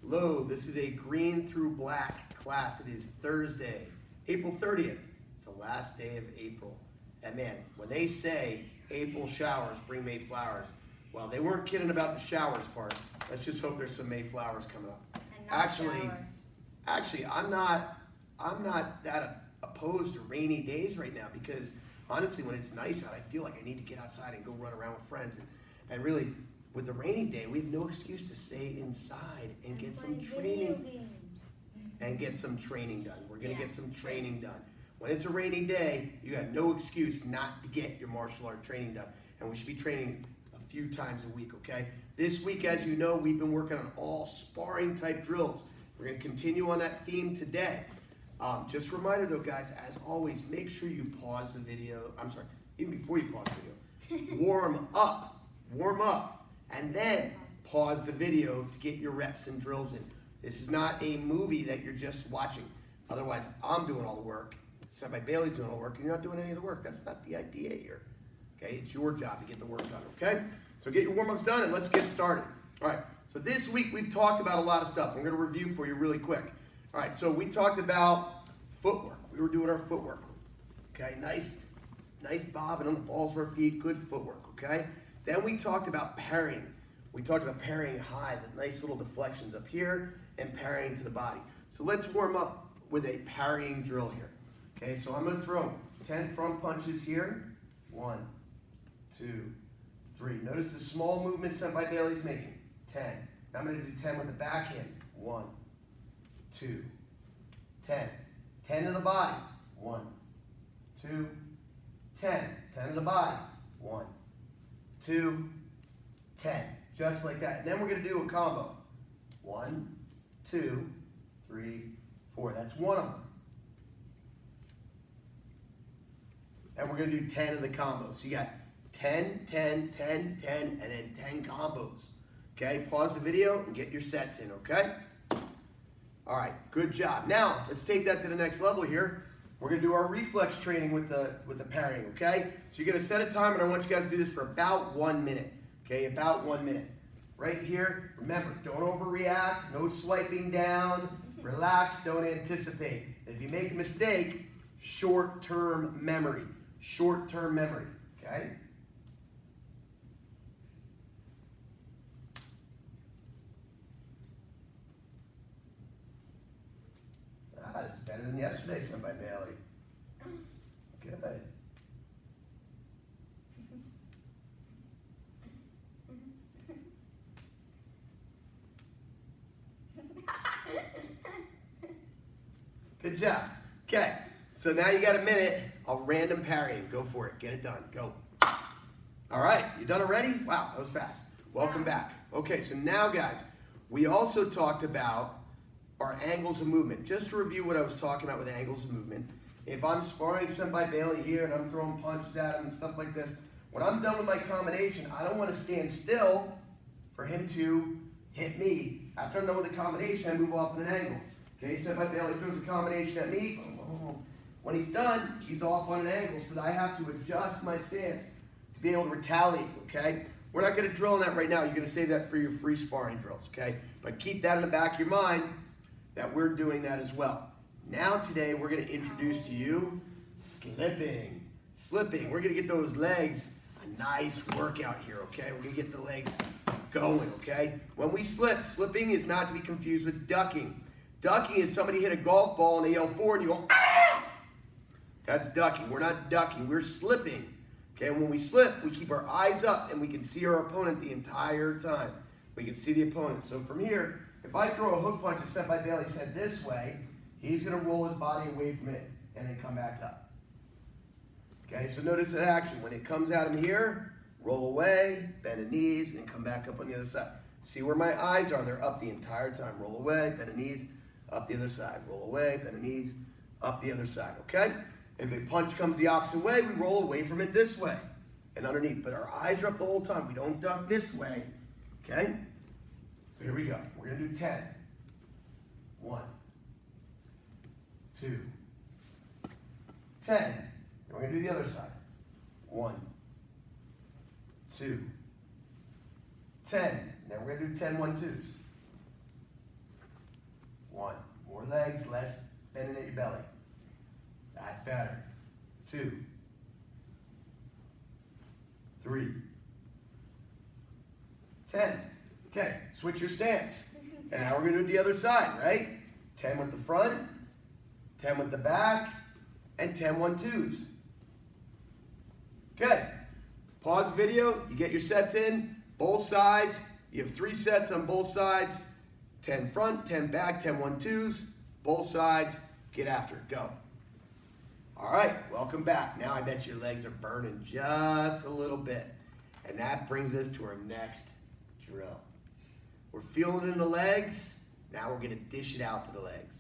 Hello, this is a green through black class. It is Thursday, April 30th. It's the last day of April. And man, when they say April showers bring May flowers, well, they weren't kidding about the showers part. Let's just hope there's some May flowers coming up. And not showers. Actually, I'm not that opposed to rainy days right now because honestly, when it's nice out, I feel like I need to get outside and go run around with friends. And really, with the rainy day, we have no excuse to stay inside and get some training done. We're gonna get some training done. When it's a rainy day, you have no excuse not to get your martial art training done. And we should be training a few times a week, okay? This week, as you know, we've been working on all sparring type drills. We're gonna continue on that theme today. Just a reminder though, guys, as always, make sure you pause the video. I'm sorry, even before you pause the video, warm up, and then pause the video to get your reps and drills in. This is not a movie that you're just watching. Otherwise, I'm doing all the work. Senpai Bailey's doing all the work, and you're not doing any of the work. That's not the idea here. Okay, it's your job to get the work done, okay? So get your warm-ups done, and let's get started. All right, so this week we've talked about a lot of stuff. I'm gonna review for you really quick. All right, so we talked about footwork. We were doing our footwork. Okay, nice bobbing on the balls of our feet, good footwork, okay? Then we talked about parrying. We talked about parrying high, the nice little deflections up here, and parrying to the body. So let's warm up with a parrying drill here. Okay, so I'm gonna throw 10 front punches here. 1, 2, 3. Notice the small movement Senpai Bailey's making. 10. Now I'm gonna do 10 with the backhand. 1, 2, 10. 10 to the body. 1, 2, 10. 10 to the body. 1, 2, 10. Just like that. And then we're going to do a combo. 1, 2, 3, 4. That's one of them. And we're going to do 10 of the combos. So you got 10, 10, 10, 10, and then 10 combos. Okay? Pause the video and get your sets in, okay? All right, good job. Now, let's take that to the next level here. We're gonna do our reflex training with the parrying, okay? So you're gonna set a timer, and I want you guys to do this for about 1 minute, okay? About 1 minute. Right here, remember, don't overreact, no swiping down, relax, don't anticipate. If you make a mistake, short-term memory, okay? This is better than yesterday, Senpai Bailey. Good. Good job. Okay, so now you got a minute. I'll random parry. Go for it. Get it done. Go. All right, you done already? Wow, that was fast. Welcome back. Okay, so now, guys, we also talked about our angles of movement. Just to review what I was talking about with angles of movement. If I'm sparring Senpai Bailey here and I'm throwing punches at him and stuff like this, when I'm done with my combination, I don't want to stand still for him to hit me. After I'm done with the combination, I move off at an angle. Okay, Senpai Bailey throws a combination at me. When he's done, he's off on an angle, so that I have to adjust my stance to be able to retaliate, okay? We're not going to drill on that right now. You're going to save that for your free sparring drills, okay? But keep that in the back of your mind that we're doing that as well. Now today we're going to introduce to you slipping. We're going to get those legs a nice workout here, okay? We're going to get the legs going, okay? When we slip, slipping is not to be confused with ducking. Ducking is somebody hit a golf ball and they yell forward and you go, ah! That's ducking. We're not ducking, we're slipping. Okay, when we slip, we keep our eyes up and we can see our opponent the entire time. We can see the opponent. So from here, if I throw a hook punch at Senpai Bailey's head this way, he's going to roll his body away from it and then come back up. Okay, so notice that action. When it comes at him here, roll away, bend the knees, and come back up on the other side. See where my eyes are? They're up the entire time. Roll away, bend the knees, up the other side. Roll away, bend the knees, up the other side, okay? If a punch comes the opposite way, we roll away from it this way and underneath. But our eyes are up the whole time. We don't duck this way, okay? So here we go. We're going to do 10. 1, 2, 10. And we're going to do the other side. 1, 2, 10. Now we're going to do 10 1-2s. 1. More legs, less bending at your belly. That's better. 2. 3. 10. Okay, switch your stance. And now we're going to do the other side, right? 10 with the front, 10 with the back, and 10 1-2s. Okay, pause the video, you get your sets in, both sides. You have 3 sets on both sides, 10 front, 10 back, 10 1-2s, both sides, get after it, go. All right, welcome back. Now I bet your legs are burning just a little bit. And that brings us to our next drill. We're feeling it in the legs, now we're gonna dish it out to the legs.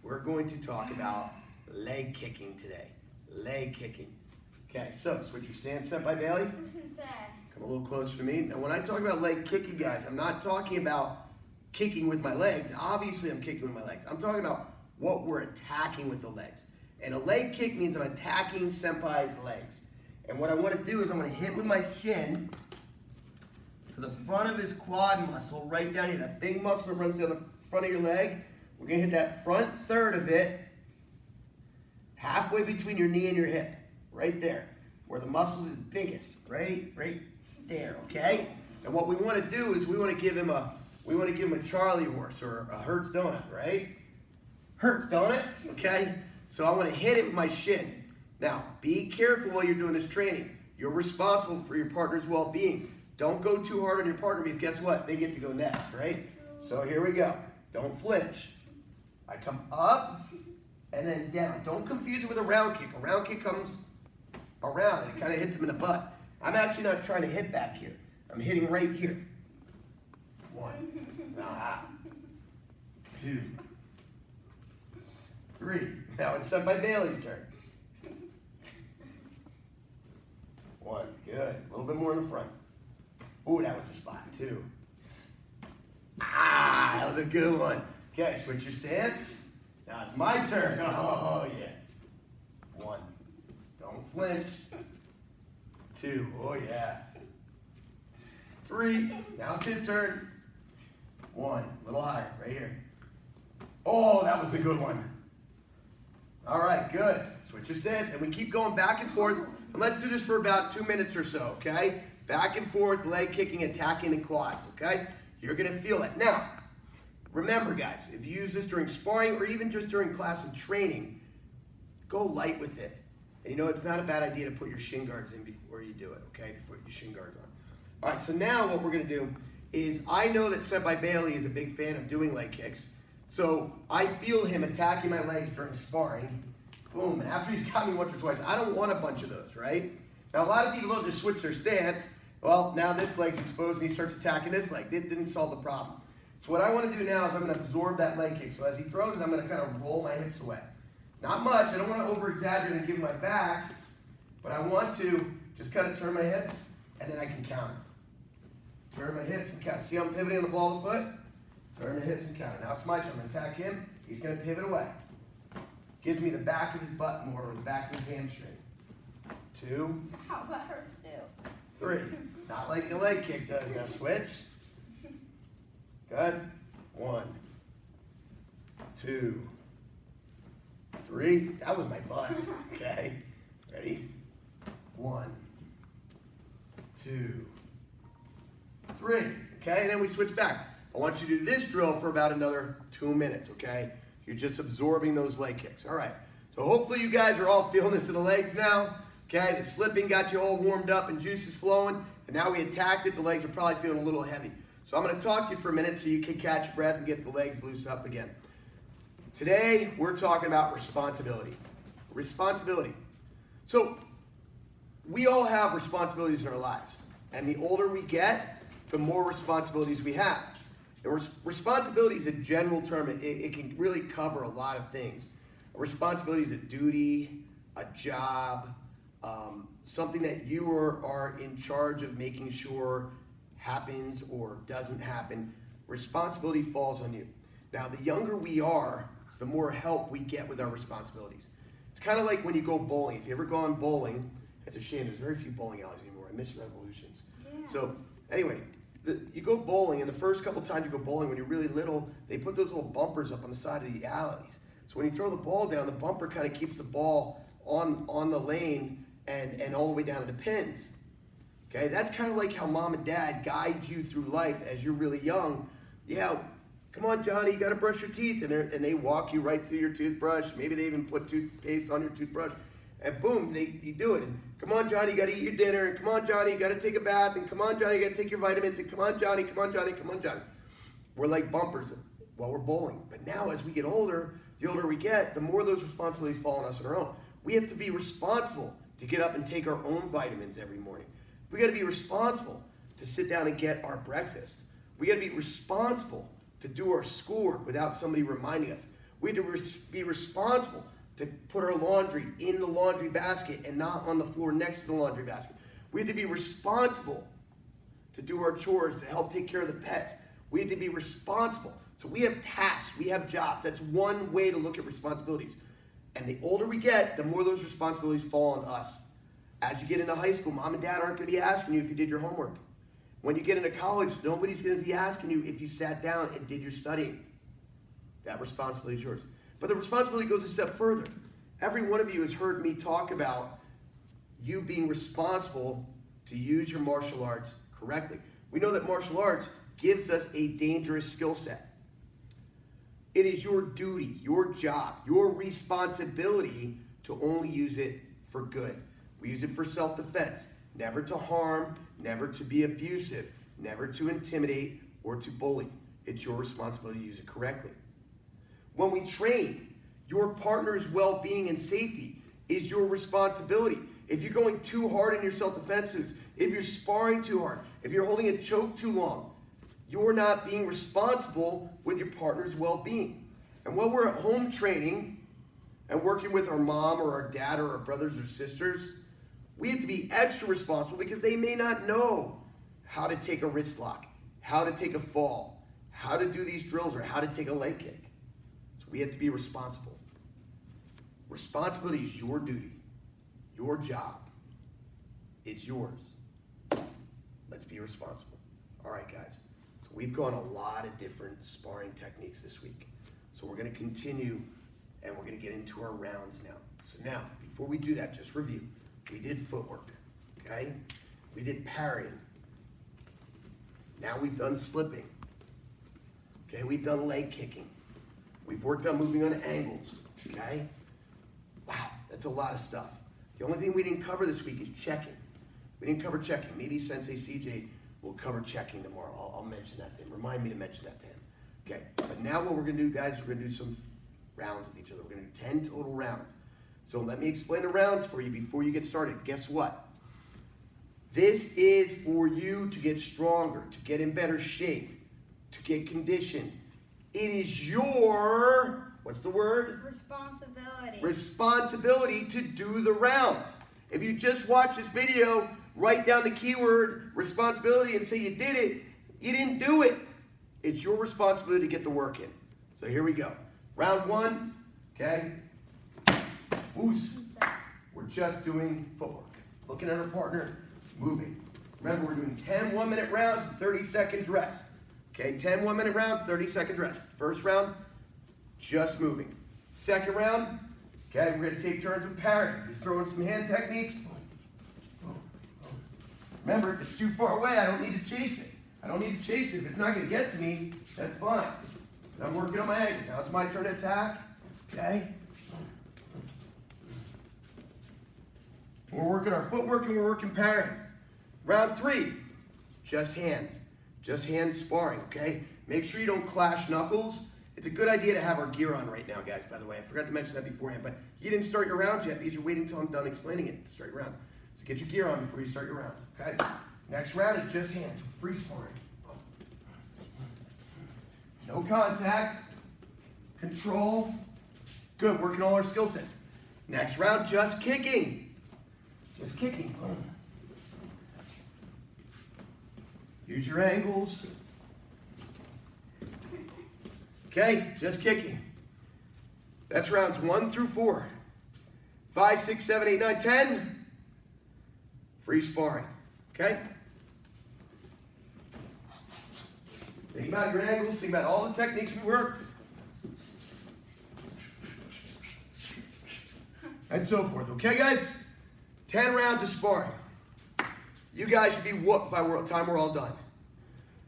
We're going to talk about leg kicking today, leg kicking. Okay, so switch your stance, Senpai Bailey. Come a little closer to me. Now when I talk about leg kicking, guys, I'm not talking about kicking with my legs. Obviously I'm kicking with my legs. I'm talking about what we're attacking with the legs. And a leg kick means I'm attacking Senpai's legs. And what I want to do is I'm going to hit with my shin to the front of his quad muscle, right down here. That big muscle that runs down the front of your leg. We're going to hit that front third of it, halfway between your knee and your hip. Right there, where the muscle is biggest. Right there, okay? And what we want to do is we want to give him a Charlie horse or a Hertz donut, right? Hertz donut, okay? So I want to hit it with my shin. Now, be careful while you're doing this training. You're responsible for your partner's well-being. Don't go too hard on your partner because guess what? They get to go next, right? So here we go. Don't flinch. I come up and then down. Don't confuse it with a round kick. A round kick comes around and it kind of hits him in the butt. I'm actually not trying to hit back here. I'm hitting right here. 1. 2. 3. Now it's Senpai Bailey's turn. 1. Good. A little bit more in the front. Ooh, that was a spot. 2. Ah, that was a good one. Okay, switch your stance. Now it's my turn. Oh, yeah. 1. Don't flinch. 2. Oh, yeah. 3. Now it's his turn. 1. A little higher, right here. Oh, that was a good one. All right, good. Switch your stance, and we keep going back and forth. And let's do this for about 2 minutes or so, okay? Back and forth, leg kicking, attacking the quads, okay? You're gonna feel it. Now, remember guys, if you use this during sparring or even just during class and training, go light with it. And you know, it's not a bad idea to put your shin guards in before you do it, okay? Before your shin guards on. All right, so now what we're gonna do is, I know that Senpai Bailey is a big fan of doing leg kicks. So I feel him attacking my legs during sparring. Boom, and after he's got me once or twice, I don't want a bunch of those, right? Now a lot of people don't just switch their stance. Well, now this leg's exposed and he starts attacking this leg. It didn't solve the problem. So what I want to do now is I'm going to absorb that leg kick. So as he throws it, I'm going to kind of roll my hips away. Not much, I don't want to over-exaggerate and give my back, but I want to just kind of turn my hips and then I can counter. Turn my hips and counter. See how I'm pivoting on the ball of the foot? Turn the hips and counter. Now it's my turn. I'm going to attack him. He's going to pivot away. Gives me the back of his butt more or the back of his hamstring. 2. Ow, that hurts too. 3. Not like the leg kick does. Now switch. Good. 1. 2. 3. That was my butt. Okay. Ready? 1. 2. 3. Okay, and then we switch back. I want you to do this drill for about another 2 minutes, okay? You're just absorbing those leg kicks. All right, so hopefully you guys are all feeling this in the legs now, okay? The slipping got you all warmed up and juices flowing, and now we attacked it. The legs are probably feeling a little heavy. So I'm gonna talk to you for a minute so you can catch your breath and get the legs loose up again. Today, we're talking about responsibility. Responsibility. So we all have responsibilities in our lives, and the older we get, the more responsibilities we have. Responsibility is a general term. It can really cover a lot of things. A responsibility is a duty, a job, something that you are in charge of making sure happens or doesn't happen. Responsibility falls on you. Now, the younger we are, the more help we get with our responsibilities. It's kind of like when you go bowling. If you ever gone bowling, it's a shame. There's very few bowling alleys anymore. I miss Revolutions. Yeah. So anyway, you go bowling, and the first couple times you go bowling, when you're really little, they put those little bumpers up on the side of the alleys. So when you throw the ball down, the bumper kind of keeps the ball on the lane and all the way down to the pins. Okay, that's kind of like how mom and dad guide you through life as you're really young. Yeah, come on, Johnny, you got to brush your teeth, and they walk you right to your toothbrush. Maybe they even put toothpaste on your toothbrush, and boom, you do it. And come on, Johnny, you got to eat your dinner. And come on, Johnny, you got to take a bath. And come on, Johnny, you got to take your vitamins. And come on, Johnny, come on, Johnny, come on, Johnny. We're like bumpers while we're bowling. But now, as we get older, the older we get, the more those responsibilities fall on us on our own. We have to be responsible to get up and take our own vitamins every morning. We got to be responsible to sit down and get our breakfast. We got to be responsible to do our schoolwork without somebody reminding us. We have to be responsible to put our laundry in the laundry basket and not on the floor next to the laundry basket. We have to be responsible to do our chores, to help take care of the pets. We have to be responsible. So we have tasks, we have jobs. That's one way to look at responsibilities. And the older we get, the more those responsibilities fall on us. As you get into high school, mom and dad aren't going to be asking you if you did your homework. When you get into college, nobody's going to be asking you if you sat down and did your studying. That responsibility is yours. But the responsibility goes a step further. Every one of you has heard me talk about you being responsible to use your martial arts correctly. We know that martial arts gives us a dangerous skill set. It is your duty, your job, your responsibility to only use it for good. We use it for self-defense, never to harm, never to be abusive, never to intimidate or to bully. It's your responsibility to use it correctly. When we train, your partner's well-being and safety is your responsibility. If you're going too hard in your self-defense suits, if you're sparring too hard, if you're holding a choke too long, you're not being responsible with your partner's well-being. And when we're at home training and working with our mom or our dad or our brothers or sisters, we have to be extra responsible because they may not know how to take a wrist lock, how to take a fall, how to do these drills, or how to take a leg kick. So we have to be responsible. Responsibility is your duty, your job. It's yours. Let's be responsible. All right, guys. So we've gone a lot of different sparring techniques this week. So we're going to continue and we're going to get into our rounds now. So now, before we do that, just review. We did footwork, okay? We did parrying. Now we've done slipping. Okay, we've done leg kicking. We've worked on moving on angles, okay? Wow, that's a lot of stuff. The only thing we didn't cover this week is checking. We didn't cover checking. Maybe Sensei CJ will cover checking tomorrow. I'll mention that to him. Remind me to mention that to him. Okay, but now what we're going to do, guys, we're going to do some rounds with each other. We're going to do 10 total rounds. So let me explain the rounds for you before you get started. Guess what? This is for you to get stronger, to get in better shape, to get conditioned. It is your, what's the word? Responsibility. Responsibility to do the rounds. If you just watch this video, write down the keyword responsibility and say you did it. You didn't do it. It's your responsibility to get the work in. So here we go. Round one, okay? Oos. We're just doing footwork. Looking at our partner, moving. Remember, we're doing 10 one-minute rounds, 30 seconds rest. Okay, 10 one-minute rounds, 30 seconds rest. First round, just moving. Second round, okay, we're going to take turns with parrying. Just throwing some hand techniques. Remember, if it's too far away, I don't need to chase it. I don't need to chase it. If it's not going to get to me, that's fine. And I'm working on my angle. Now it's my turn to attack. Okay? We're working our footwork and we're working parrying. Round three, just hands. Just hands sparring, okay? Make sure you don't clash knuckles. It's a good idea to have our gear on right now, guys, by the way. I forgot to mention that beforehand, but you didn't start your rounds yet because you're waiting until I'm done explaining it to start your round. So get your gear on before you start your rounds, okay? Next round is just hands, free sparring. No contact, control. Good, working all our skill sets. Next round, just kicking. Just kicking. Use your angles. Okay, just kicking. That's rounds 1 through 4. 5, 6, 7, 8, 9, 10. Free sparring. Okay? Think about your angles, think about all the techniques we worked. And so forth. Okay, guys? 10 rounds of sparring. You guys should be whooped by the time we're all done.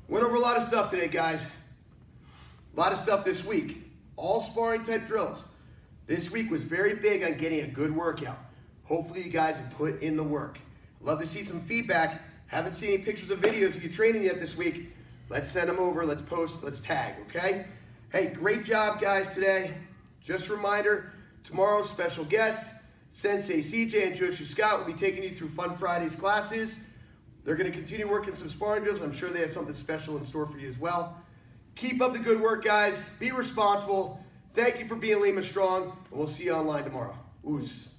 Went over a lot of stuff today, guys. A lot of stuff this week. All sparring type drills. This week was very big on getting a good workout. Hopefully you guys have put in the work. Love to see some feedback. Haven't seen any pictures of videos of you training yet this week. Let's send them over, let's post, let's tag, okay? Hey, great job guys today. Just a reminder, tomorrow's special guests, Sensei CJ and Joshua Scott will be taking you through Fun Fridays classes. They're gonna continue working some sparring drills. I'm sure they have something special in store for you as well. Keep up the good work, guys. Be responsible. Thank you for being Lima Strong, and we'll see you online tomorrow. Oos.